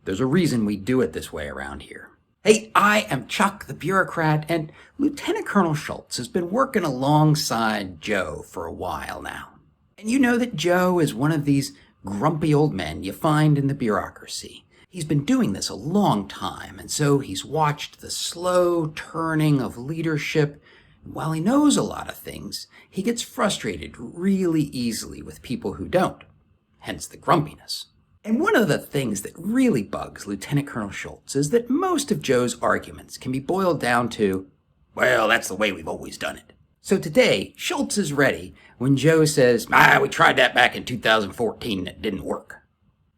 There's a reason we do it this way around here. Hey, I am Chuck the Bureaucrat, and Lieutenant Colonel Schultz has been working alongside Joe for a while now. And you know that Joe is one of these grumpy old men you find in the bureaucracy. He's been doing this a long time, and so he's watched the slow turning of leadership. And while he knows a lot of things, he gets frustrated really easily with people who don't, hence the grumpiness. And one of the things that really bugs Lieutenant Colonel Schultz is that most of Joe's arguments can be boiled down to, well, that's the way we've always done it. So today, Schultz is ready when Joe says, we tried that back in 2014 and it didn't work.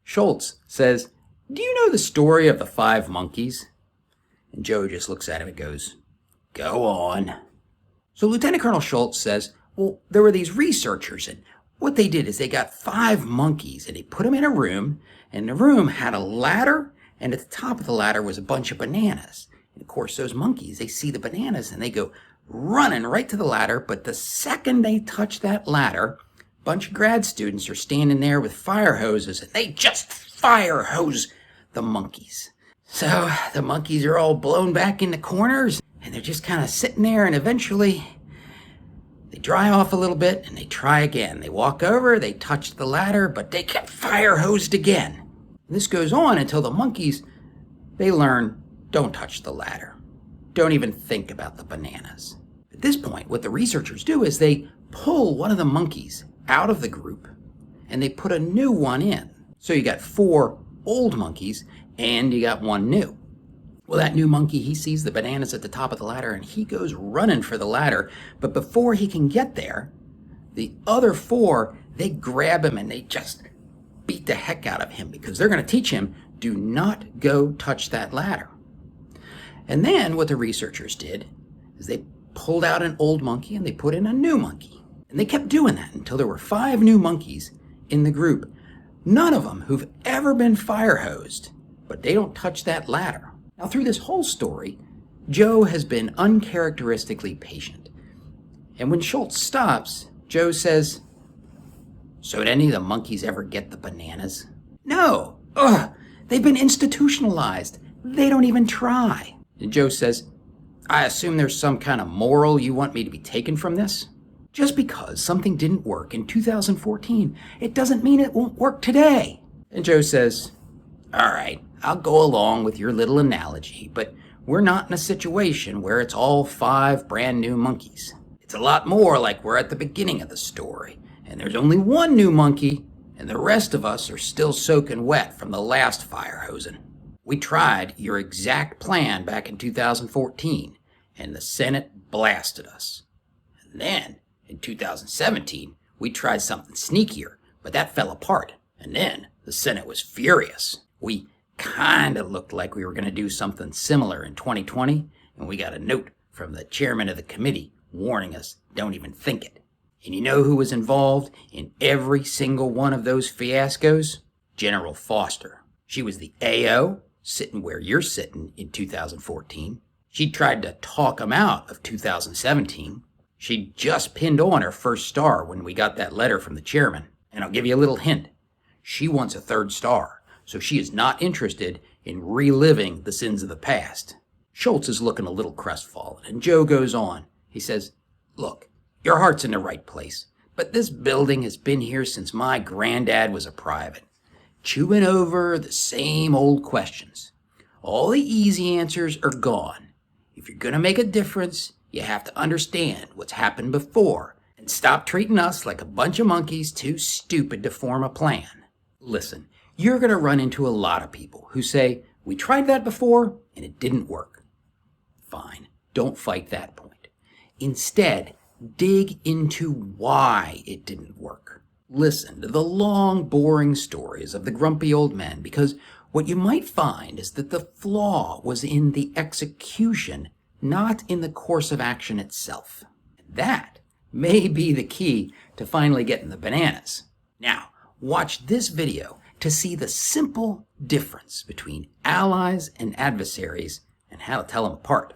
Schultz says, do you know the story of the 5 monkeys? And Joe just looks at him and goes, go on. So Lieutenant Colonel Schultz says, well, there were these researchers, and what they did is they got 5 monkeys and they put them in a room, and the room had a ladder, and at the top of the ladder was a bunch of bananas. And of course, those monkeys, they see the bananas and they go running right to the ladder, but the second they touch that ladder, a bunch of grad students are standing there with fire hoses, and they just fire hose the monkeys. So the monkeys are all blown back into corners, and they're just kind of sitting there, and eventually they dry off a little bit and they try again. They walk over, they touch the ladder, but they get fire hosed again. And this goes on until the monkeys, they learn, don't touch the ladder. Don't even think about the bananas. At this point, what the researchers do is they pull one of the monkeys out of the group and they put a new one in. So you got 4 old monkeys and you got 1 new. Well, that new monkey, he sees the bananas at the top of the ladder and he goes running for the ladder. But before he can get there, the other 4, they grab him and they just beat the heck out of him because they're going to teach him, do not go touch that ladder. And then what the researchers did is they pulled out an old monkey and they put in a new monkey. And they kept doing that until there were 5 new monkeys in the group. None of them who've ever been fire hosed, but they don't touch that ladder. Now, through this whole story, Joe has been uncharacteristically patient. And when Schultz stops, Joe says, so did any of the monkeys ever get the bananas? No. They've been institutionalized. They don't even try. And Joe says, I assume there's some kind of moral you want me to be taken from this? Just because something didn't work in 2014, it doesn't mean it won't work today. And Joe says, all right, I'll go along with your little analogy, but we're not in a situation where it's all 5 brand new monkeys. It's a lot more like we're at the beginning of the story, and there's only 1 new monkey, and the rest of us are still soaking wet from the last fire hosing. We tried your exact plan back in 2014, and the Senate blasted us. And then, in 2017, we tried something sneakier, but that fell apart, and then the Senate was furious. We kind of looked like we were going to do something similar in 2020, and we got a note from the chairman of the committee warning us, don't even think it. And you know who was involved in every single one of those fiascos? General Foster. She was the AO, sitting where you're sitting in 2014. She tried to talk him out of 2017. She just pinned on her first star when we got that letter from the chairman. And I'll give you a little hint. She wants a 3rd star. So she is not interested in reliving the sins of the past. Schultz is looking a little crestfallen, and Joe goes on. He says, look, your heart's in the right place, but this building has been here since my granddad was a private, chewing over the same old questions. All the easy answers are gone. If you're going to make a difference, you have to understand what's happened before and stop treating us like a bunch of monkeys too stupid to form a plan. Listen, you're going to run into a lot of people who say, we tried that before and it didn't work. Fine, don't fight that point. Instead, dig into why it didn't work. Listen to the long, boring stories of the grumpy old men, because what you might find is that the flaw was in the execution, not in the course of action itself. That may be the key to finally getting the bananas. Now, watch this video to see the simple difference between allies and adversaries and how to tell them apart.